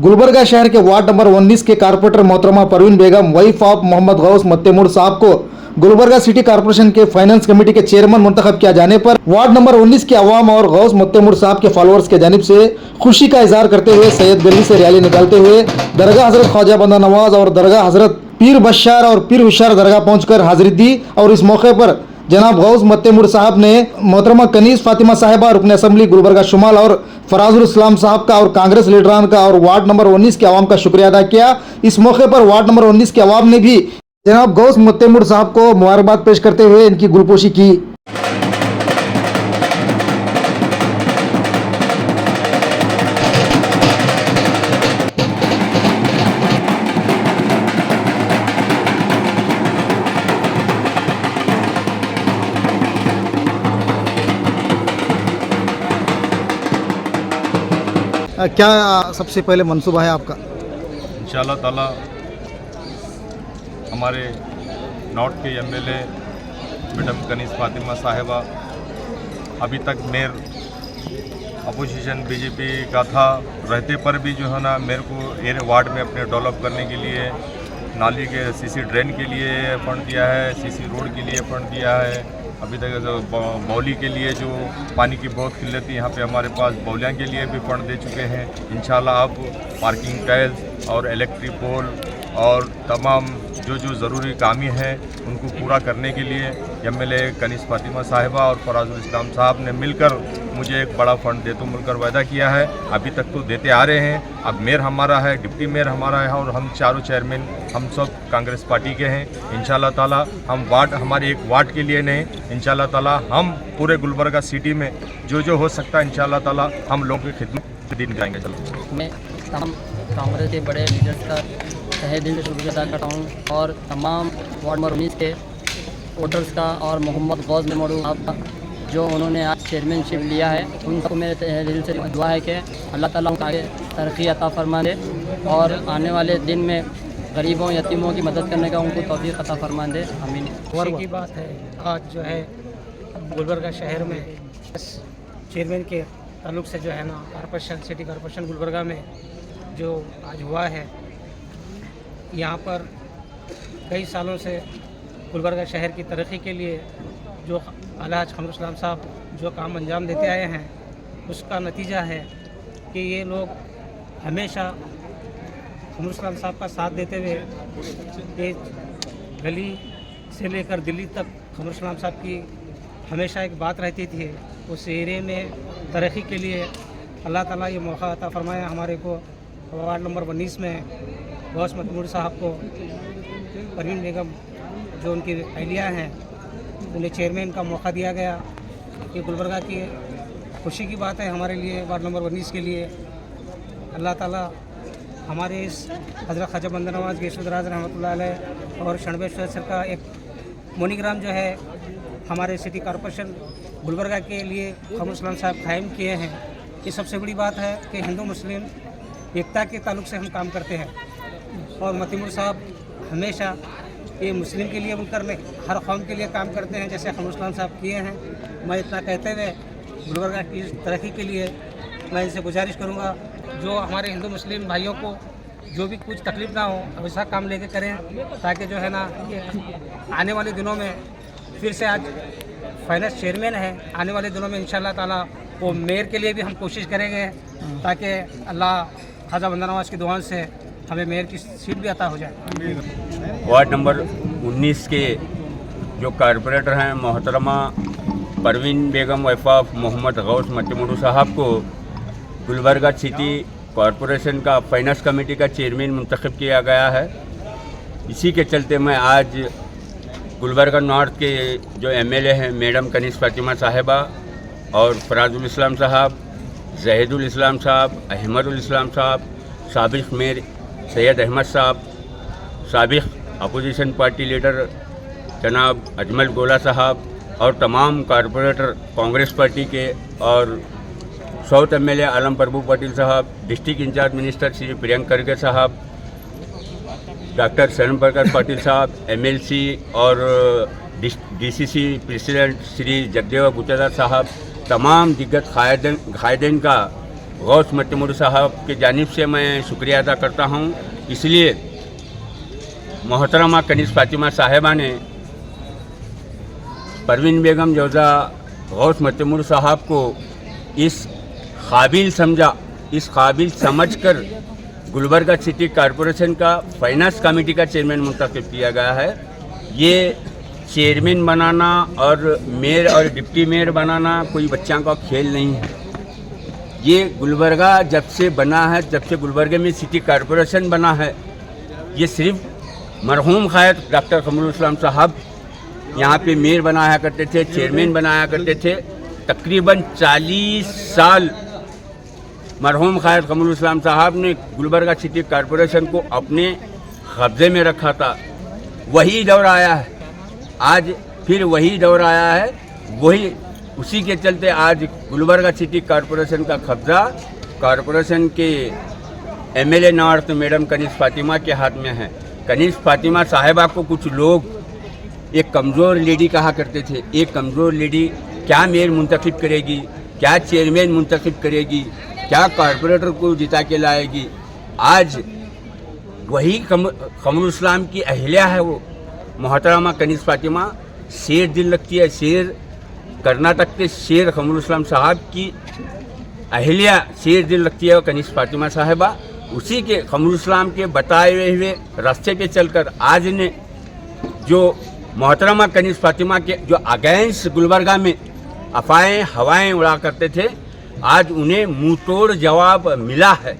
गुलबर्गा शहर के ward number 19 के कारपोरेटर मोहतरमा परवीन बेगम वाइफ ऑफ मोहम्मद गौस मत्तेमूड साहब को गुलबर्गा सिटी कॉर्पोरेशन के फाइनेंस कमेटी के चेयरमैन मुंतखब किया जाने पर वार्ड नंबर 19 के अवाम और गौस मत्तेमूड साहब के फॉलोअर्स के जानिब से खुशी का इजहार करते हुए सैयद गली से रैली निकालते हुए दरगाह हजरत ख्वाजा बंदा नवाज और दरगाह हजरत पीर बशार और पीर हुशार दरगाह पहुंचकर हाजिरी दी। और इस मौके पर जनाब गौस मत्तेमूड साहब ने मोहतरमा कनीज फातिमा साहिबा रुकन असम्बली गुलबर्गा शुमाल और फराजुल इस्लाम साहब का और कांग्रेस लीडरान का और वार्ड नंबर 19 के अवाम का शुक्रिया अदा किया। इस मौके पर वार्ड नंबर 19 के अवाम ने भी जनाब गौस मत्तेमूड साहब को मुबारकबाद पेश करते हुए इनकी गुलपोशी की। क्या सबसे पहले मंसूबा है आपका? इंशाअल्लाह ताला हमारे नॉर्थ के एमएलए मैडम कनीज फातिमा साहिबा अभी तक मेयर अपोजिशन बीजेपी का था रहते पर भी जो है ना मेरे को वार्ड में अपने डेवलप करने के लिए नाली के सीसी ड्रेन के लिए फंड दिया है, सीसी रोड के लिए फंड दिया है। अभी तक बौली के लिए जो पानी की बहुत किल्लत थी, यहाँ पे हमारे पास बौलियाँ के लिए भी फंड दे चुके हैं। इंशाल्लाह अब पार्किंग टाइल्स और इलेक्ट्रिक पोल और तमाम जो ज़रूरी कामें हैं उनको पूरा करने के लिए एमएलए कनीज फातिमा साहिबा और फराजुल इस्लाम साहब ने मिलकर मुझे एक बड़ा फंड दे तो मिलकर वायदा किया है। अभी तक तो देते आ रहे हैं, अब मेयर हमारा है, डिप्टी मेयर हमारा है और हम चारों चेयरमैन हम सब कांग्रेस पार्टी के हैं। इंशाल्लाह ताला हम हमारे एक वार्ड के लिए नहीं, इंशाल्लाह ताला हम पूरे गुलबर्गा सिटी में जो हो सकता है इंशाल्लाह ताला हम लोगों की खिदमत दिन जाएंगे। चलो मैं तमाम कांग्रेस के बड़े लीडर्स का तहे दिल से शुक्रिया अदा करता हूँ और तमाम वार्ड नंबर 19 के वोटर्स का और मोहम्मद गौस मत्तेमूड साहब का जो उन्होंने आज चेयरमैनशिप लिया है, उन सबको मेरे तहे दिल से दुआ है कि अल्लाह ताला उनको आगे तरक्की अता फरमा दे और आने वाले दिन में गरीबों यतीमों की मदद करने का उनको तौफीक अता फरमा दे। आमीन। खुशी की बात है आज जो है गुलबर्गा शहर में चेयरमैन के ताल्लुक से जो है ना कॉर्पोरेशन सिटी कॉर्पोरेशन गुलबर्गा में जो आज हुआ है, यहाँ पर कई सालों से गुलबर्गा शहर की तरक्की के लिए जो आला हज खमरुल इस्लाम साहब जो काम अंजाम देते आए हैं, उसका नतीजा है कि ये लोग हमेशा खमरुल इस्लाम साहब का साथ देते हुए ये गली से लेकर दिल्ली तक खमरुल इस्लाम साहब की हमेशा एक बात रहती थी, उस एरिए में तरक्की के लिए अल्लाह ताला ये मौका अता फरमाया हमारे को। वार्ड नंबर 19 में गौस मत्तेमूड साहब को परवीन बेगम जो उनकी अहलिया हैं उन्हें चेयरमैन का मौका दिया गया। ये गुलबर्गा की खुशी की बात है हमारे लिए, वार्ड नंबर 19 के लिए। अल्लाह ताला हमारे इस हज़रत ख्वाजा बंदा नवाज गेशुदराज रहमतुल्लाह अलैह और शणबेश्वर सर का एक मोनीग्राम जो है हमारे सिटी कॉर्पोरेशन गुलबर्गा के लिए खमरुल इस्लाम साहब कायम किए हैं। ये सबसे बड़ी बात है कि हिंदू मुस्लिम एकता के ताल्लुक से हम काम करते हैं और मत्तेमूड साहब हमेशा ये मुस्लिम के लिए मुनकर नहीं हर कौम के लिए काम करते हैं जैसे खमरुल इस्लाम साहब किए हैं। मैं इतना कहते हुए गुलबर्गा की तरक्की के लिए मैं इनसे गुजारिश करूँगा जो हमारे हिंदू मुस्लिम भाइयों को जो भी कुछ तकलीफ ना हो वैसा काम लेके करें, ताकि जो है ना आने वाले दिनों में फिर से आज फाइनेंस चेयरमैन है, आने वाले दिनों में इंशाल्लाह ताला वो मेयर के लिए भी हम कोशिश करेंगे ताकि अल्लाह ख्वाजा बंदा नवाज की दुआओं से हमें मेयर की सीट भी अता हो जाए। वार्ड नंबर 19 के जो कारपोरेटर हैं मोहतरमा परवीन बेगम वाइफ ऑफ मोहम्मद गौस मत्तेमूड साहब को गुलबर्गा सिटी कॉरपोरेशन का फाइनेंस कमेटी का चेयरमैन मुंतखब किया गया है। इसी के चलते मैं आज गुलबर्गा नॉर्थ के जो एमएलए हैं मैडम कनीज फातिमा साहिबा और फराजुल इस्लाम साहब, जहीदुल इस्लाम साहब, अहमदुल इस्लाम साहब, साबिक़ मेयर सैयद अहमद साहब, साबिक़ अपोजिशन पार्टी लीडर जनाब अजमल गोला साहब और तमाम कॉरपोरेटर कांग्रेस पार्टी के और साउथ एमएलए आलम प्रभु पाटिल साहब, district incharge minister Shri Priyank खड़गे साहब, डॉक्टर शरण प्रकाश पाटिल साहब, एमएलसी और डीसीसी प्रेसिडेंट श्री जगदेव गुटेदार साहब, तमाम दिग्गज कायदीन का गौस मत्तेमोडू साहब की जानिब से मैं शुक्रिया अदा करता हूँ। इसलिए मोहतरमा कनीज़ फातिमा साहिबा ने परवीन बेगम जौज़ा गौस मत्तेमोडू साहब को इस काबिल समझा, इस काबिल समझकर गुलबर्गा सिटी कॉरपोरेशन का फाइनेंस कमेटी का चेयरमैन मुंतखब किया गया है। ये चेयरमैन बनाना और मेयर और डिप्टी मेयर बनाना कोई बच्चों का खेल नहीं है। ये गुलबर्गा जब से बना है, जब से गुलबर्गा में सिटी कॉरपोरेशन बना है, ये सिर्फ मरहूम क़ायद डॉक्टर कमरुल इस्लाम साहब यहाँ पे मेयर बनाया करते थे, चेयरमैन बनाया करते थे। तकरीबन 40 साल मरहूम क़ायद कमरुल इस्लाम साहब ने गुलबर्गा सिटी कॉरपोरेशन को अपने कब्ज़े में रखा था। वही दौर आया है, आज फिर वही दौर आया है। वही उसी के चलते आज गुलबर्गा सिटी कॉरपोरेशन का कब्ज़ा कॉरपोरेशन के MLA north madam Kaneez Fatima के हाथ में है। कनीज़ फातिमा साहिबा को कुछ लोग एक कमज़ोर लेडी कहा करते थे। एक कमज़ोर लेडी क्या मेयर मुंतखब करेगी, क्या चेयरमैन मुंतखब करेगी, क्या कॉरपोरेटर को जिता के लाएगी। आज वही कमरुल इस्लाम की अहलिया है, वो मोहतरमा कनीज़ फातिमा। शेर दिल लगती है, शेर कर्नाटक के शेर कमरुल इस्लाम साहब की अहलिया शेर दिल लगती है कनीज़ फातिमा साहिबा। उसी के कमरुल इस्लाम के बताए हुए रास्ते पे चलकर आज ने जो मोहतरमा कनीज़ फातिमा के जो अगेंस्ट गुलबर्गा में अफवाहें हवाएं उड़ा करते थे, आज उन्हें मुंह तोड़ जवाब मिला है।